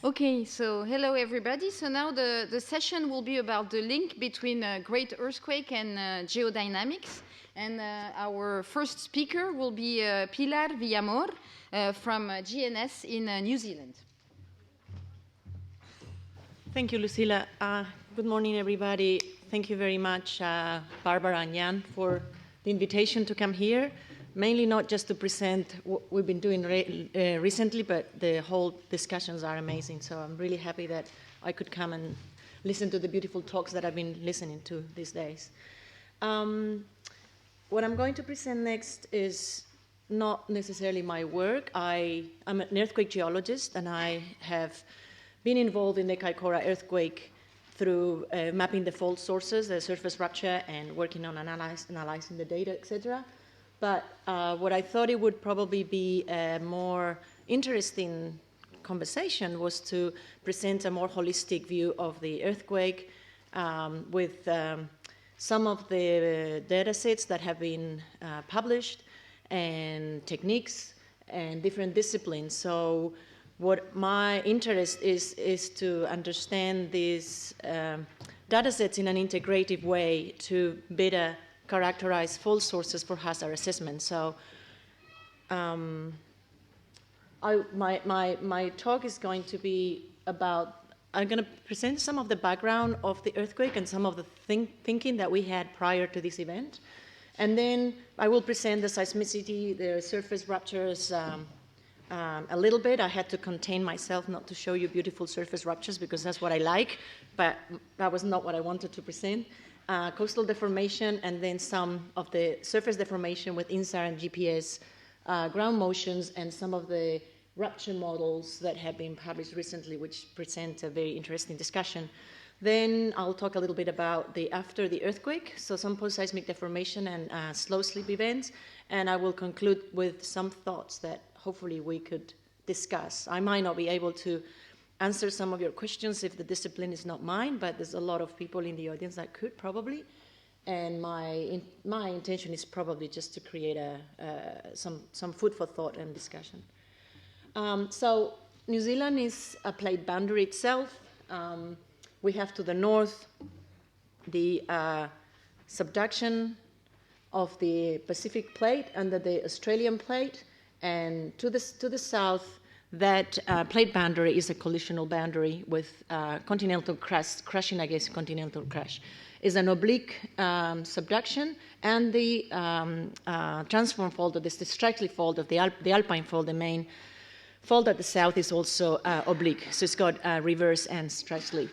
Okay, so hello everybody. So now the session will be about the link between a great earthquake and geodynamics. And our first speaker will be Pilar Villamor from GNS in New Zealand. Thank you, Lucila. Good morning, everybody. Thank you very much, Barbara and Jan, for the invitation to come here. Mainly not just to present what we've been doing recently, but the whole discussions are amazing. So I'm really happy that I could come and listen to the beautiful talks that I've been listening to these days. What I'm going to present next is not necessarily my work. I'm an earthquake geologist, and I have been involved in the Kaikōura Earthquake through mapping the fault sources, the surface rupture, and working on analyzing the data, etc. But what I thought it would probably be a more interesting conversation was to present a more holistic view of the earthquake with some of the data sets that have been published and techniques and different disciplines. So what my interest is to understand these data sets in an integrative way to better characterize fault sources for hazard assessment. So my talk is going to be about, I'm going to present some of the background of the earthquake and some of the thinking that we had prior to this event. And then I will present the seismicity, the surface ruptures a little bit. I had to contain myself not to show you beautiful surface ruptures because that's what I like, but that was not what I wanted to present. Coastal deformation, and then some of the surface deformation with INSAR and GPS ground motions, and some of the rupture models that have been published recently, which present a very interesting discussion. Then I'll talk a little bit about after the earthquake, so some post-seismic deformation and slow sleep events, and I will conclude with some thoughts that hopefully we could discuss. I might not be able to answer some of your questions if the discipline is not mine, but there's a lot of people in the audience that could probably. And my intention is probably just to create some food for thought and discussion. So New Zealand is a plate boundary itself. We have to the north the subduction of the Pacific plate under the Australian plate, and to the south, that plate boundary is a collisional boundary with continental crust crushing against continental crush. Is an oblique subduction, and the transform fault, or the strike-slip fault of the Alpine fault, the main fault at the south, is also oblique. So it's got reverse and strike-slip.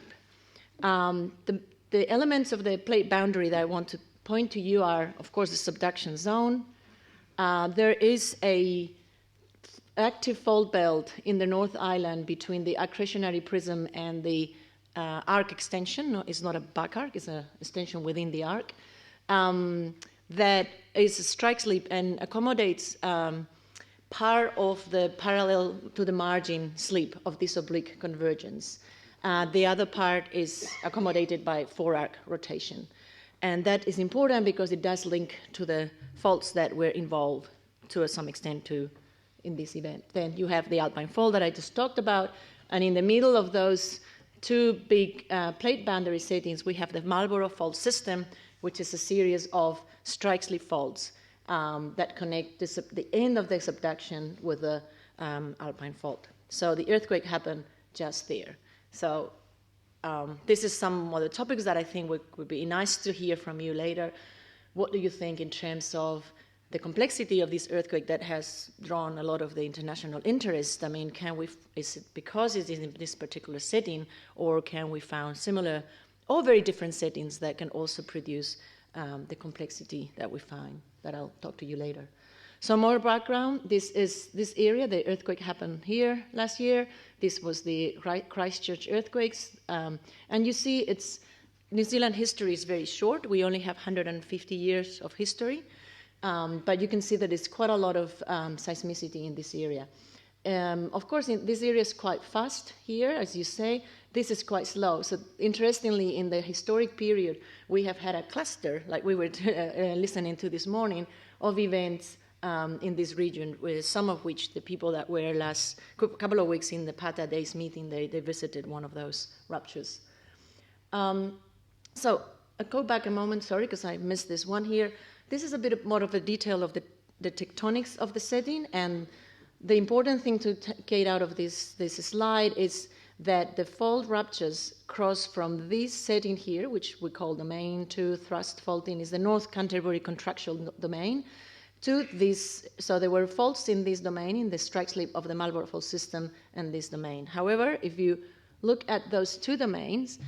The elements of the plate boundary that I want to point to you are, of course, the subduction zone. There is a active fault belt in the North Island between the accretionary prism and the arc extension. No, it's not a back arc, it's an extension within the arc. That is a strike slip and accommodates part of the parallel to the margin slip of this oblique convergence. The other part is accommodated by four-arc rotation. And that is important because it does link to the faults that were involved to some extent in this event. Then you have the Alpine fault that I just talked about, and in the middle of those two big plate boundary settings, we have the Marlborough fault system, which is a series of strike-slip faults that connect the end of the subduction with the Alpine fault. So the earthquake happened just there. So this is some of the topics that I think would be nice to hear from you later. What do you think in terms of the complexity of this earthquake that has drawn a lot of the international interest? I mean, is it because it's in this particular setting, or can we find similar or very different settings that can also produce the complexity that we find, that I'll talk to you later. So more background, this area, the earthquake happened here last year. This was the Christchurch earthquakes. And you see New Zealand history is very short. We only have 150 years of history. But you can see that there's quite a lot of seismicity in this area. Of course, this area is quite fast here, as you say. This is quite slow. So interestingly, in the historic period, we have had a cluster, like we were listening to this morning, of events in this region, with some of which the people that were last couple of weeks in the Pata Days meeting, they visited one of those ruptures. So I'll go back a moment, sorry, because I missed this one here. This is a bit more of a detail of the tectonics of the setting, and the important thing to get out of this slide is that the fault ruptures cross from this setting here, which we call domain 2 thrust faulting, is the North Canterbury contractual domain, to this. So there were faults in this domain, in the strike slip of the Marlborough fault system and this domain. However, if you look at those two domains,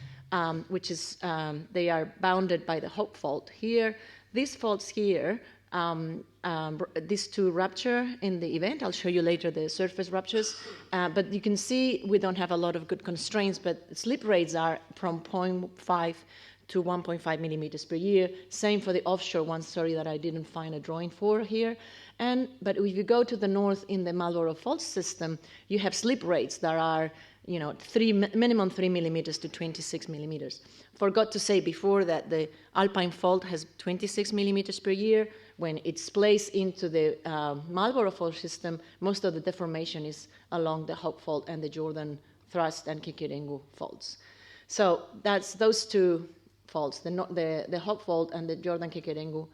which is, they are bounded by the Hope fault here, these faults here, these two rupture in the event. I'll show you later the surface ruptures, but you can see we don't have a lot of good constraints, but slip rates are from 0.5 to 1.5 millimeters per year. Same for the offshore ones, sorry that I didn't find a drawing for here. But if you go to the north in the Marlborough fault system, you have slip rates that are, you know, minimum 3 millimeters to 26 millimeters. Forgot to say before that the Alpine fault has 26 millimeters per year. When it's placed into the Marlborough fault system, most of the deformation is along the Hope fault and the Jordan thrust and Kikeringu faults. So that's those two faults, the Hope fault and the Jordan Kikeringu,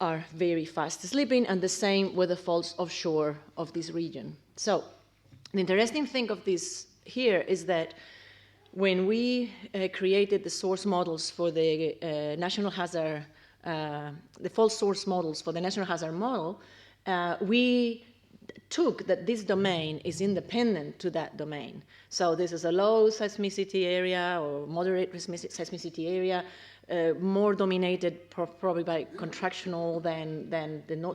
are very fast slipping, and the same with the faults offshore of this region. So the interesting thing of this here is that when we created the source models for the national hazard, the fault source models for the national hazard model, we took that this domain is independent to that domain. So this is a low seismicity area or moderate seismicity area, more dominated probably by contractional than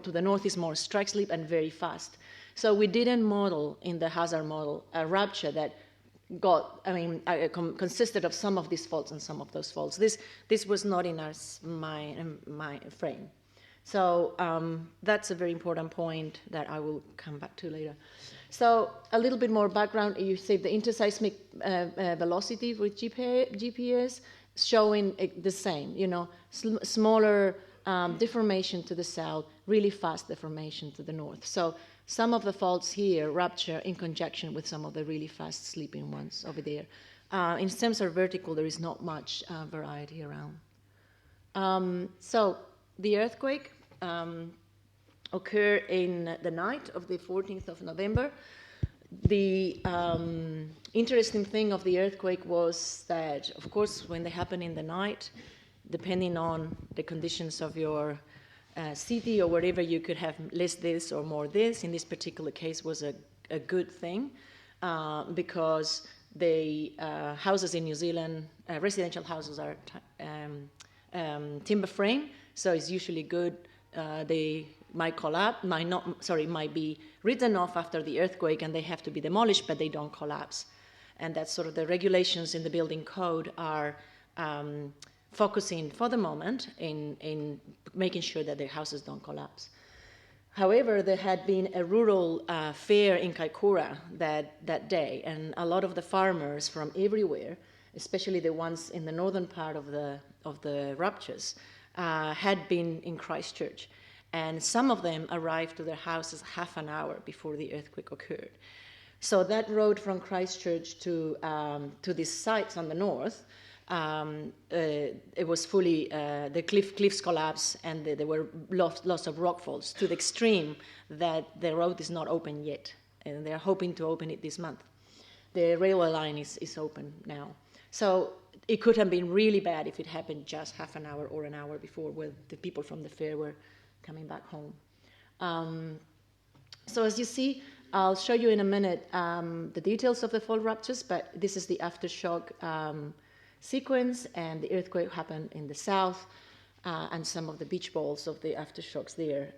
to the north is more strike slip and very fast. So we didn't model in the hazard model a rupture that consisted of some of these faults and some of those faults. This was not in my frame. So that's a very important point that I will come back to later. So a little bit more background. You see the interseismic velocity with GPS showing the same, you know, smaller deformation to the south, really fast deformation to the north. So some of the faults here rupture in conjunction with some of the really fast sleeping ones over there. In terms of vertical, there is not much variety around. So the earthquake occurred in the night of the 14th of November. The interesting thing of the earthquake was that, of course, when they happen in the night, depending on the conditions of your city or wherever, you could have less this or more this. In this particular case was a good thing because the houses in New Zealand, residential houses are timber frame, so it's usually good. They might collapse, might be written off after the earthquake and they have to be demolished, but they don't collapse. And that's sort of the regulations in the building code are focusing for the moment in making sure that their houses don't collapse. However, there had been a rural fair in Kaikōura that day, and a lot of the farmers from everywhere, especially the ones in the northern part of the ruptures, had been in Christchurch. And some of them arrived to their houses half an hour before the earthquake occurred. So that road from Christchurch to these sites on the north, it was fully, the cliffs collapsed and there were lots of rock falls to the extreme that the road is not open yet. And they're hoping to open it this month. The railway line is open now. So it could have been really bad if it happened just half an hour or an hour before when the people from the fair were coming back home. So as you see, I'll show you in a minute the details of the fault ruptures, but this is the aftershock sequence, and the earthquake happened in the south, and some of the beach balls of the aftershocks there.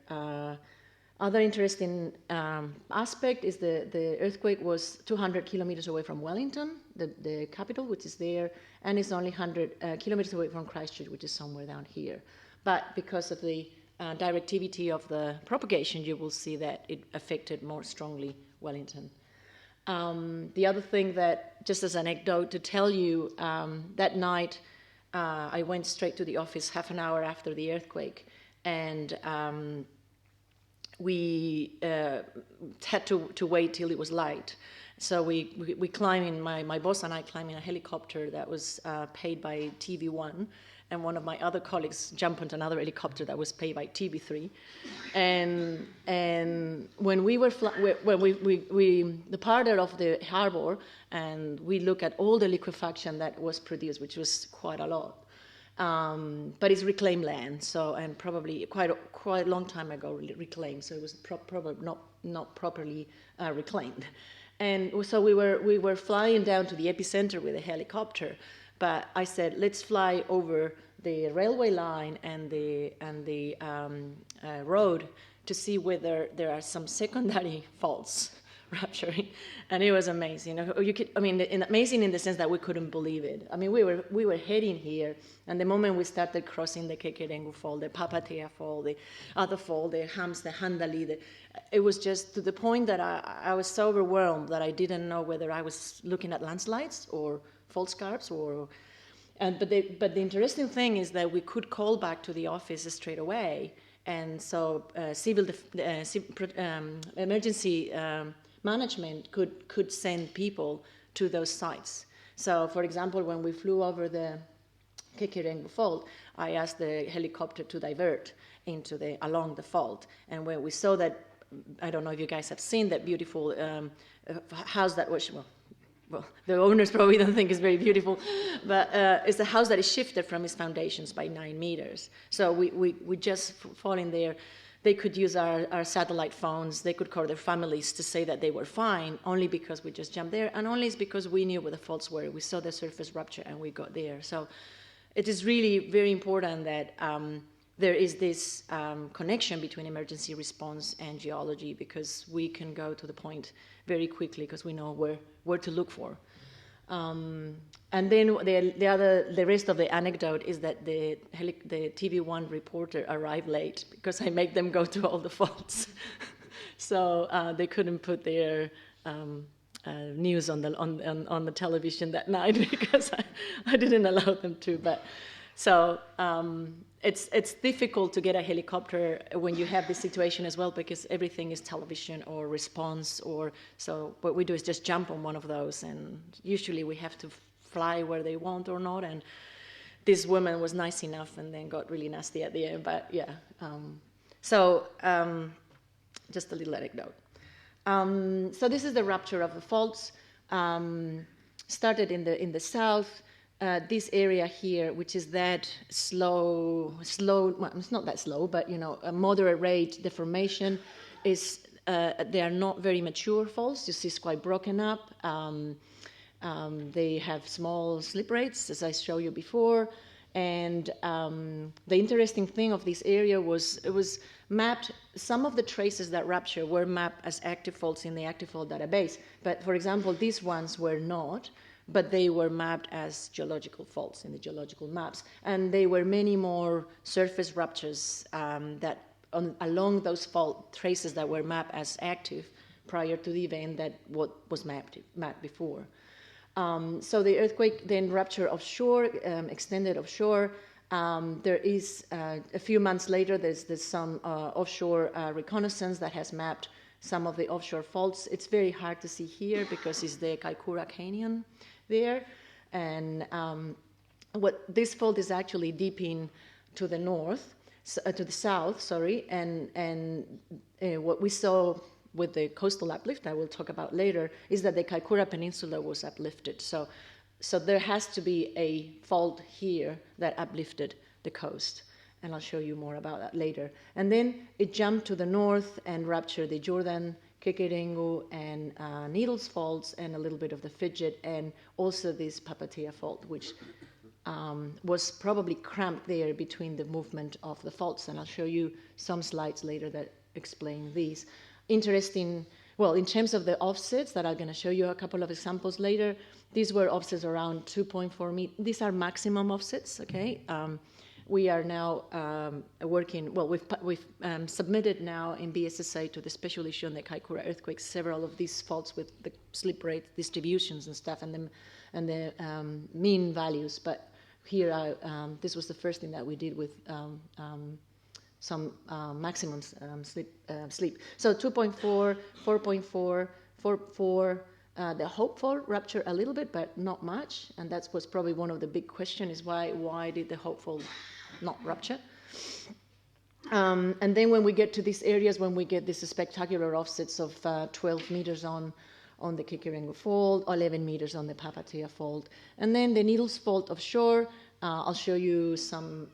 Other interesting aspect is the earthquake was 200 kilometers away from Wellington, the capital, which is there, and it's only 100 kilometers away from Christchurch, which is somewhere down here. But because of the directivity of the propagation, you will see that it affected more strongly Wellington. The other thing that, just as an anecdote to tell you, that night I went straight to the office half an hour after the earthquake, and we had to wait till it was light. So we climb in, my boss and I climb in a helicopter that was paid by TV1, and one of my other colleagues jumped onto another helicopter that was paid by TV3. And when we were we departed of the harbor, and we look at all the liquefaction that was produced, which was quite a lot. But it's reclaimed land, so, and probably quite a long time ago reclaimed, so it was probably not properly reclaimed. And so we were flying down to the epicenter with a helicopter, but I said, let's fly over the railway line and the road to see whether there are some secondary faults rupturing, and it was amazing. Amazing in the sense that we couldn't believe it. I mean, we were heading here, and the moment we started crossing the Kaikōura Fault, the Papatea Fault, the other fault, the Hams, the Handali, it was just to the point that I was so overwhelmed that I didn't know whether I was looking at landslides or fault scarps but the interesting thing is that we could call back to the office straight away, and so emergency management could send people to those sites. So, for example, when we flew over the Kaikōura Fault, I asked the helicopter to divert along the fault, and when we saw that, I don't know if you guys have seen that beautiful house that was, well, the owners probably don't think it's very beautiful, but it's a house that is shifted from its foundations by 9 meters. So we just fall in there. They could use our satellite phones. They could call their families to say that they were fine, only because we just jumped there, and only it's because we knew where the faults were. We saw the surface rupture, and we got there. So it is really very important that there is this connection between emergency response and geology, because we can go to the point very quickly because we know where to look for. And then the rest of the anecdote is that the TV1 reporter arrived late because I made them go to all the faults, so they couldn't put their news on the television that night because I didn't allow them to. But so it's difficult to get a helicopter when you have this situation as well, because everything is television or response, or so what we do is just jump on one of those, and usually we have to fly where they want or not. And this woman was nice enough and then got really nasty at the end, but yeah. Just a little anecdote. So this is the rupture of the faults. Started in the south. This area here, which is that slow, well, it's not that slow, but a moderate rate deformation, is they are not very mature faults. You see, it's quite broken up. They have small slip rates, as I showed you before. And the interesting thing of this area was it was mapped. Some of the traces that rupture were mapped as active faults in the active fault database. But for example, these ones were not, but they were mapped as geological faults in the geological maps. And there were many more surface ruptures along those fault traces that were mapped as active prior to the event that what was mapped before. So the earthquake then ruptured offshore, extended offshore. There is, a few months later, there's some offshore reconnaissance that has mapped some of the offshore faults. It's very hard to see here because it's the Kaikōura Canyon there. And what this fault is actually deep in to the north, to the south, sorry, and what we saw with the coastal uplift, I will talk about later, is that the Kaikōura Peninsula was uplifted. So there has to be a fault here that uplifted the coast, and I'll show you more about that later. And then it jumped to the north and ruptured the Jordan, Kaikōura, and Needles faults, and a little bit of the Fidget, and also this Papatea fault, which was probably cramped there between the movement of the faults, and I'll show you some slides later that explain these. Interesting, well, in terms of the offsets that I'm going to show you a couple of examples later, these were offsets around 2.4 meters. These are maximum offsets, okay? We are now working, well, we've submitted now in BSSA to the special issue on the Kaikōura earthquake several of these faults with the slip rate distributions and stuff and the mean values. But here, this was the first thing that we did with some maximum sleep. So 2.4, 4.4, 4.4. The hopeful rupture a little bit, but not much, and that was probably one of the big questions: is why did the hopeful not rupture? And then when we get to these areas, when we get these spectacular offsets of 12 meters on the Kaikōura Fault, 11 meters on the Papatea Fault, and then the Needles Fault offshore. I'll show you some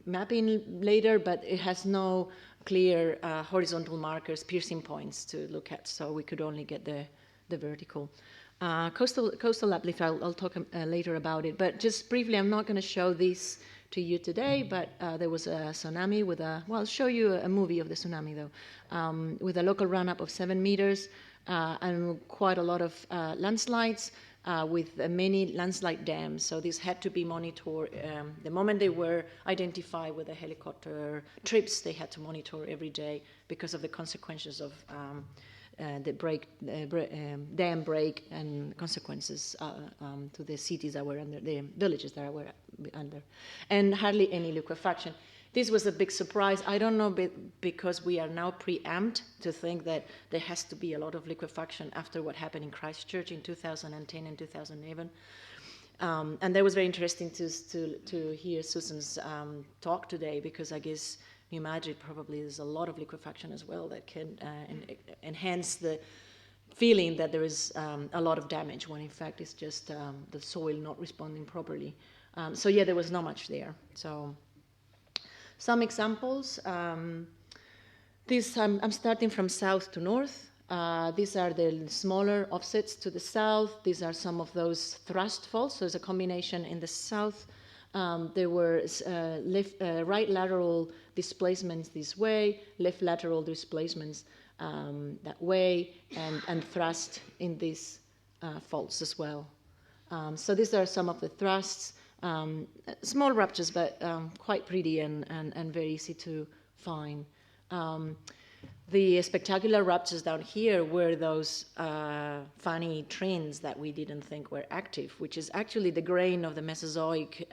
mapping later, but it has no clear horizontal markers, piercing points to look at, so we could only get the vertical. Coastal uplift, I'll talk later about it, but just briefly, I'm not going to show this to you today, but there was a tsunami with I'll show you a movie of the tsunami though, with a local run-up of 7 meters and quite a lot of landslides with many landslide dams. So these had to be monitored. The moment they were identified with the helicopter trips, they had to monitor every day because of the consequences of the dam break and consequences to the cities that were under, the villages that were under, and hardly any liquefaction. This was a big surprise. I don't know, because we are now preempted to think that there has to be a lot of liquefaction after what happened in Christchurch in 2010 and 2011. And that was very interesting to hear Susan's talk today, because I guess you imagine probably there's a lot of liquefaction as well that can enhance the feeling that there is a lot of damage, when in fact it's just the soil not responding properly. So yeah, there was not much there. So some examples. I'm starting from south to north. These are the smaller offsets to the south. These are some of those thrust faults. So there's a combination in the south. There were right lateral displacements this way, left lateral displacements that way, and thrust in these faults as well. So these are some of the thrusts. Small ruptures, but quite pretty and very easy to find. The spectacular ruptures down here were those funny trends that we didn't think were active, which is actually the grain of the Mesozoic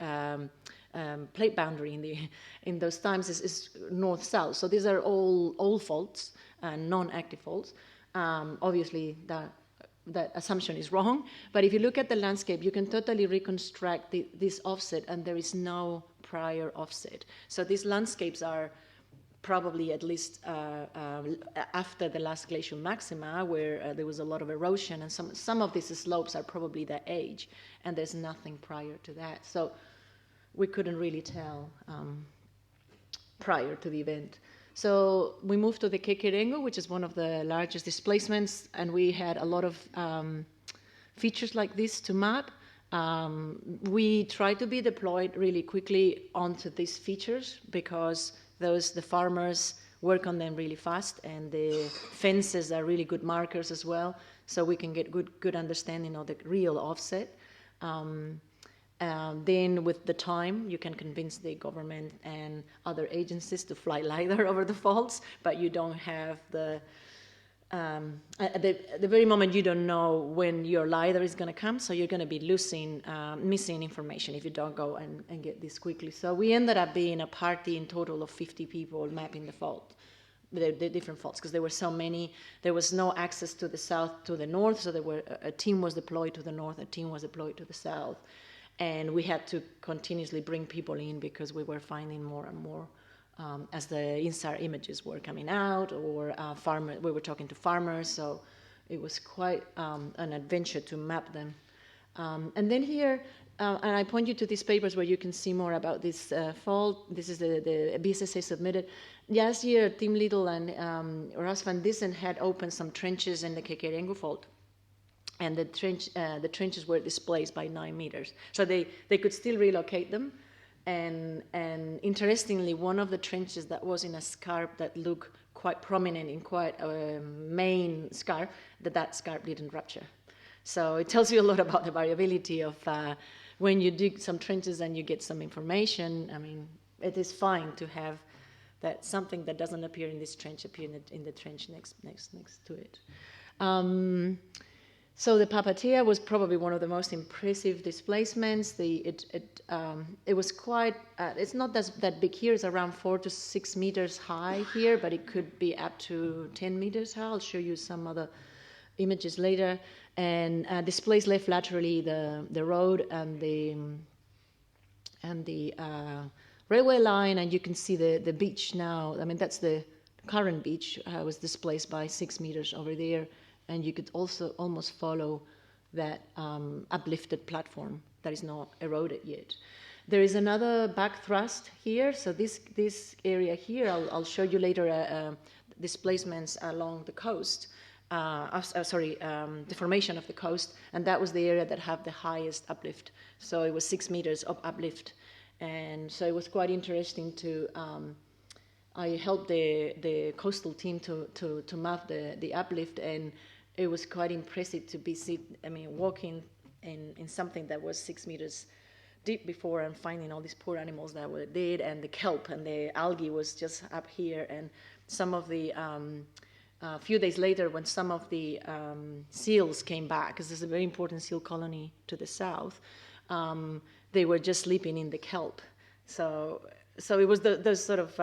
plate boundary in those times is north-south. So these are all faults, non-active faults. Obviously, that assumption is wrong, but if you look at the landscape, you can totally reconstruct this offset, and there is no prior offset. So these landscapes are probably at least after the last glacial maxima, where there was a lot of erosion, and some of these slopes are probably that age, and there's nothing prior to that. So we couldn't really tell prior to the event. So we moved to the Kaikōura, which is one of the largest displacements, and we had a lot of features like this to map. We tried to be deployed really quickly onto these features, because the farmers work on them really fast, and the fences are really good markers as well, so we can get good understanding of the real offset. Then with the time, you can convince the government and other agencies to fly LiDAR over the faults, but you don't have at the very moment, you don't know when your LiDAR is going to come, so you're going to be missing information if you don't go and get this quickly. So we ended up being a party in total of 50 people mapping the fault, the different faults, because there were so many. There was no access to the south, to the north, so a team was deployed to the north, a team was deployed to the south. And we had to continuously bring people in, because we were finding more and more as the INSAR images were coming out, or we were talking to farmers, so it was quite an adventure to map them. And then here, and I point you to these papers where you can see more about this fault. This is the BSSA submitted. Last year, Tim Little and Ras van Dissen had opened some trenches in the Kaikōura fault. And the trenches were displaced by 9 meters. So they could still relocate them. And interestingly, one of the trenches that was in a scarp that looked quite prominent in quite a main scarp, that scarp didn't rupture. So it tells you a lot about the variability of when you dig some trenches and you get some information. I mean, it is fine to have that something that doesn't appear in this trench appear in the trench next to it. So the Papatea was probably one of the most impressive displacements. It was quite, it's not that big here, it's around 4 to 6 meters high here, but it could be up to 10 meters high. I'll show you some other images later. And displaced left laterally the road and the railway line, and you can see the beach now. I mean, that's the current beach, was displaced by 6 meters over there. And you could also almost follow that uplifted platform that is not eroded yet. There is another back thrust here. So this area here, I'll show you later displacements along the coast. Deformation of the coast, and that was the area that had the highest uplift. So it was 6 meters of uplift, and so it was quite interesting to. I helped the coastal team to map the uplift, and it was quite impressive to be walking in something that was 6 meters deep before, and finding all these poor animals that were dead, and the kelp and the algae was just up here, and some of the a few days later, when some of the seals came back, because there's a very important seal colony to the south, they were just sleeping in the kelp. So it was those sort of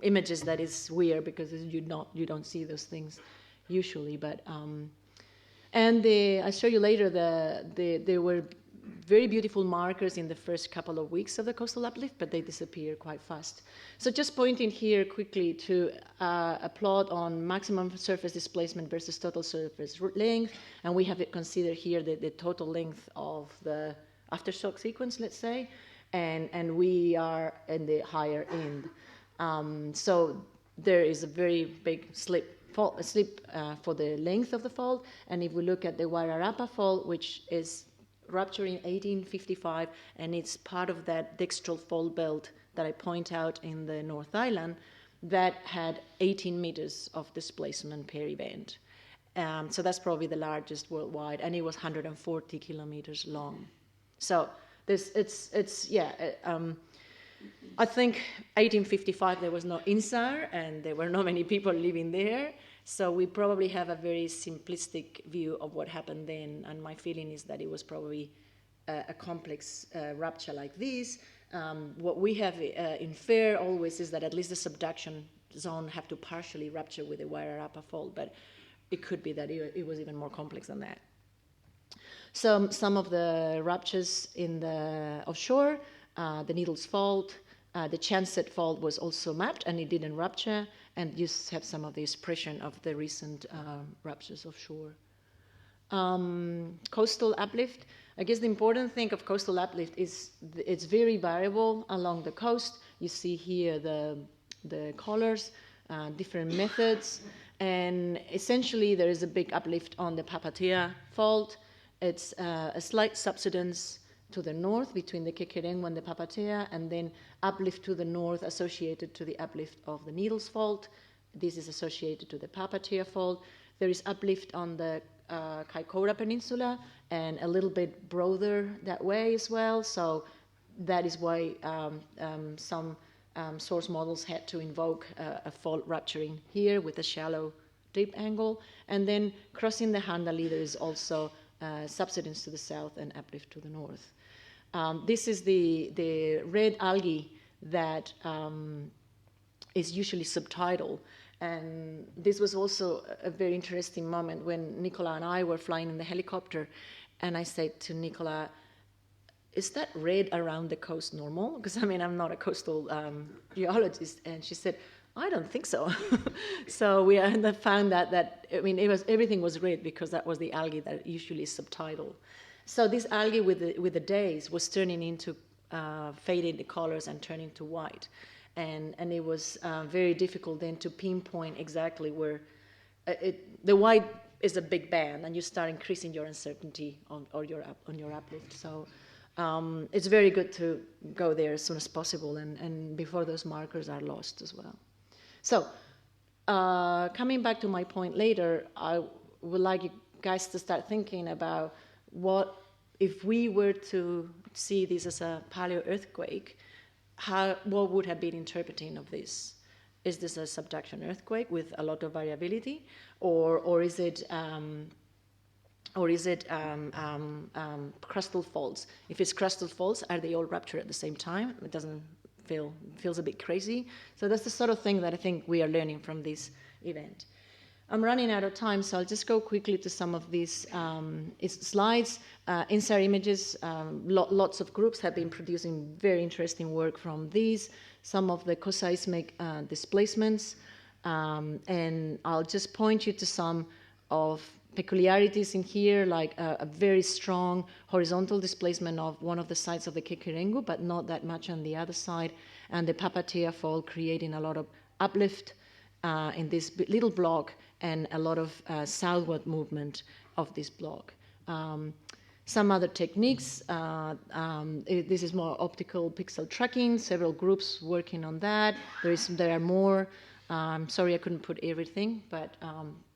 images that is weird, because you don't see those things usually. But I'll show you later there were very beautiful markers in the first couple of weeks of the coastal uplift, but they disappear quite fast. So just pointing here quickly to a plot on maximum surface displacement versus total surface length, and we have it considered here the total length of the aftershock sequence, let's say, and we are in the higher end. So there is a very big slip for the length of the fault, and if we look at the Wairarapa fault, which is ruptured in 1855, and it's part of that dextral fault belt that I point out in the North Island, that had 18 meters of displacement per event. So that's probably the largest worldwide, and it was 140 kilometers long. So I think 1855 there was no INSAR, and there were not many people living there. So we probably have a very simplistic view of what happened then, and my feeling is that it was probably a complex rupture like this. What we have inferred always is that at least the subduction zone have to partially rupture with the Wairarapa fault, but it could be that it was even more complex than that. So some of the ruptures in the offshore, the Needles Fault, the Chanset Fault was also mapped, and it didn't rupture, and you have some of the expression of the recent ruptures offshore. Coastal uplift. I guess the important thing of coastal uplift is it's very variable along the coast. You see here the colors, different methods, and essentially there is a big uplift on the Papatea Fault. It's a slight subsidence to the north between the Kekerengo and the Papatea, and then uplift to the north associated to the uplift of the Needles Fault. This is associated to the Papatea Fault. There is uplift on the Kaikōura Peninsula, and a little bit broader that way as well. So that is why some source models had to invoke a fault rupturing here with a shallow deep angle. And then crossing the Handali, there is also subsidence to the south and uplift to the north. This is the red algae that is usually subtidal. And this was also a very interesting moment when Nicola and I were flying in the helicopter, and I said to Nicola, is that red around the coast normal? Because I'm not a coastal geologist. And she said, I don't think so. So we found that everything was red because that was the algae that usually is subtidal. So this algae with the days was turning into fading the colors and turning to white. And it was very difficult then to pinpoint exactly where the white is a big band, and you start increasing your uncertainty on your uplift. So it's very good to go there as soon as possible, and before those markers are lost as well. So coming back to my point later, I would like you guys to start thinking about what if we were to see this as a paleo earthquake. What would have been interpreting of this? Is this a subduction earthquake with a lot of variability, or is it or is it crustal faults? If it's crustal faults, are they all ruptured at the same time? It doesn't feels a bit crazy. So that's the sort of thing that I think we are learning from this event. I'm running out of time, so I'll just go quickly to some of these slides. Insert images, lots of groups have been producing very interesting work from these, some of the coseismic displacements, and I'll just point you to some of peculiarities in here, like a very strong horizontal displacement of one of the sides of the Kekerengu, but not that much on the other side, and the Papatea fault creating a lot of uplift in this little block and a lot of southward movement of this block. Some other techniques, this is more optical pixel tracking, several groups working on that. There are more. Sorry I couldn't put everything, but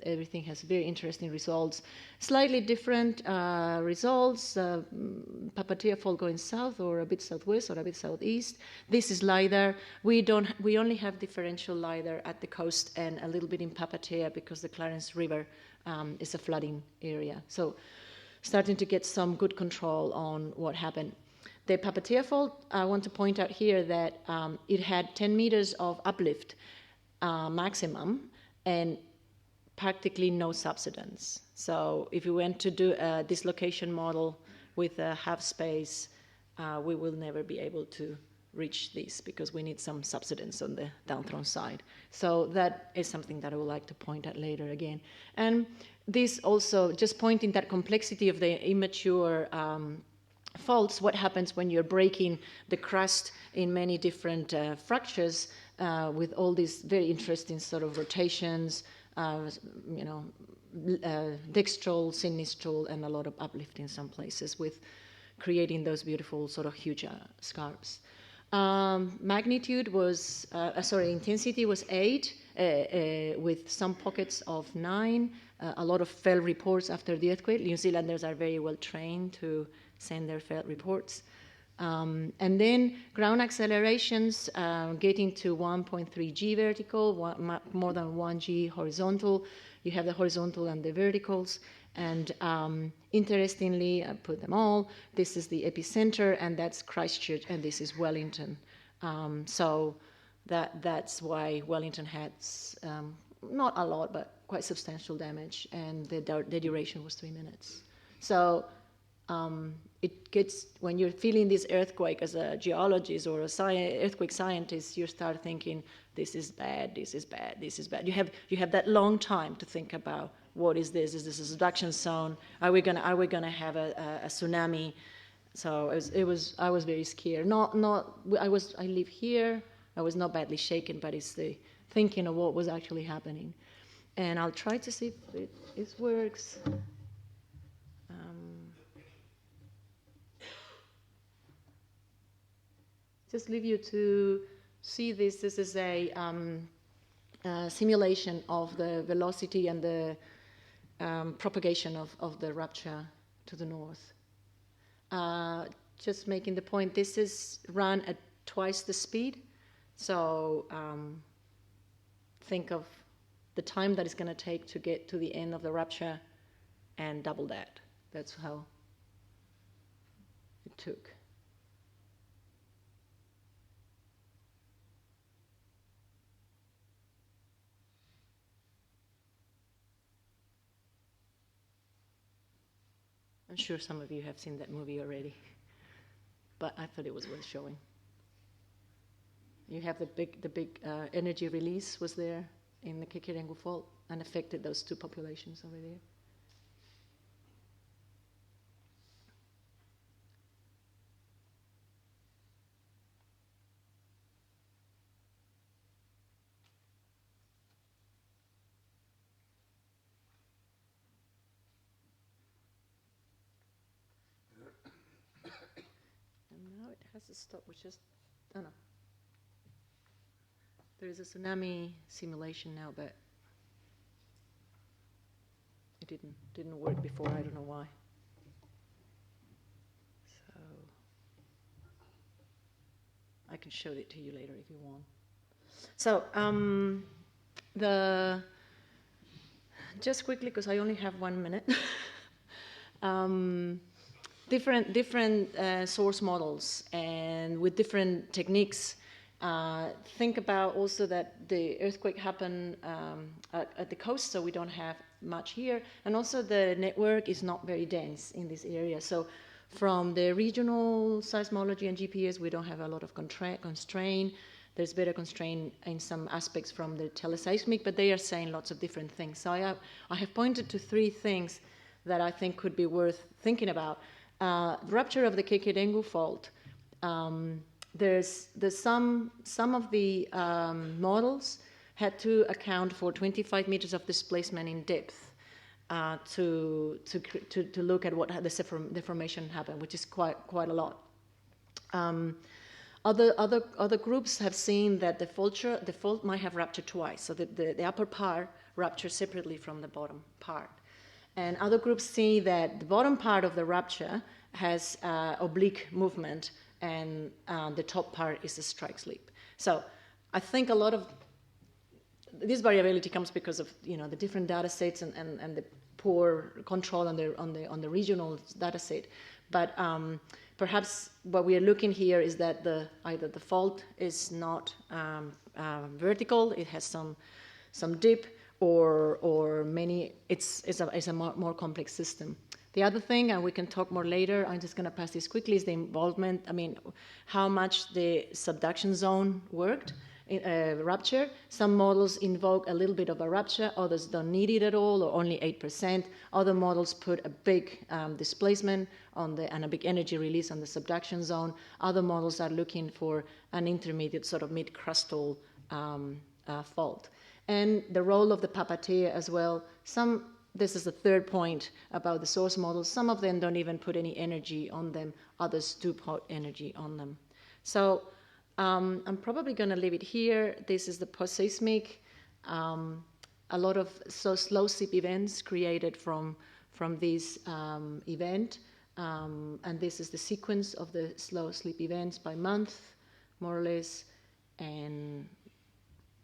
everything has very interesting results. Slightly different results. Papatea fault going south or a bit southwest or a bit southeast. This is LiDAR. We only have differential LiDAR at the coast and a little bit in Papatea because the Clarence River is a flooding area. So starting to get some good control on what happened. The Papatea fault, I want to point out here that it had 10 meters of uplift maximum and practically no subsidence. So if we went to do a dislocation model with a half space, we will never be able to reach this because we need some subsidence on the downthrown side. So that is something that I would like to point out later again. And this also just pointing that complexity of the immature faults, what happens when you're breaking the crust in many different fractures with all these very interesting sort of rotations, dextral, sinistral, and a lot of uplift in some places with creating those beautiful sort of huge scarps. Magnitude was, intensity was 8 with some pockets of 9, a lot of failed reports after the earthquake. New Zealanders are very well trained to send their failed reports. And then ground accelerations getting to 1.3 G vertical, more than 1 G horizontal. You have the horizontal and the verticals. And interestingly, I put them all. This is the epicenter, and that's Christchurch, and this is Wellington. So that's why Wellington had not a lot, but quite substantial damage, and the duration was 3 minutes. So it gets, when you're feeling this earthquake as a geologist or a earthquake scientist, you start thinking, this is bad, this is bad, this is bad. You have that long time to think about, what is this? Is this a subduction zone? Are we gonna have a tsunami? So I was very scared. I live here. I was not badly shaken, but it's the thinking of what was actually happening. And I'll try to see if it works. Just leave you to see this. This is a simulation of the velocity and the propagation of the rupture to the north. Just making the point, this is run at twice the speed. So think of the time that it's going to take to get to the end of the rupture and double that. That's how it took. I'm sure some of you have seen that movie already, but I thought it was worth showing. You have the big energy release was there in the Kekerengu fault and affected those two populations over there. Now it has to stop, which is, oh no. There is a tsunami simulation now, but it didn't work before, I don't know why. So I can show it to you later if you want. So just quickly, because I only have 1 minute. different source models and with different techniques. Think about also that the earthquake happened at the coast, so we don't have much here, and also the network is not very dense in this area. So from the regional seismology and GPS, we don't have a lot of constraint. There's better constraint in some aspects from the teleseismic, but they are saying lots of different things. So I have pointed to 3 things that I think could be worth thinking about. Rupture of the Kekerengu fault. There's some of the models had to account for 25 meters of displacement in depth to look at what the deformation happened, which is quite a lot. Other groups have seen that the fault might have ruptured twice, so that the upper part ruptured separately from the bottom part. And other groups see that the bottom part of the rupture has oblique movement, and the top part is a strike slip. So I think a lot of this variability comes because of the different data sets and the poor control on the regional data set. But perhaps what we are looking here is that either the fault is not vertical, it has some dip, or many. It's a more complex system. The other thing, and we can talk more later, I'm just going to pass this quickly, is the involvement. I mean, how much the subduction zone worked in rupture. Some models invoke a little bit of a rupture, others don't need it at all, or only 8%. Other models put a big displacement and a big energy release on the subduction zone. Other models are looking for an intermediate sort of mid-crustal fault. And the role of the Papatea as well. This is the third point about the source models. Some of them don't even put any energy on them. Others do put energy on them. So I'm probably going to leave it here. This is the post-seismic. A lot of slow slip events created from this event. And this is the sequence of the slow slip events by month, more or less, and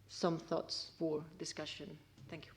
some thoughts for discussion. Thank you.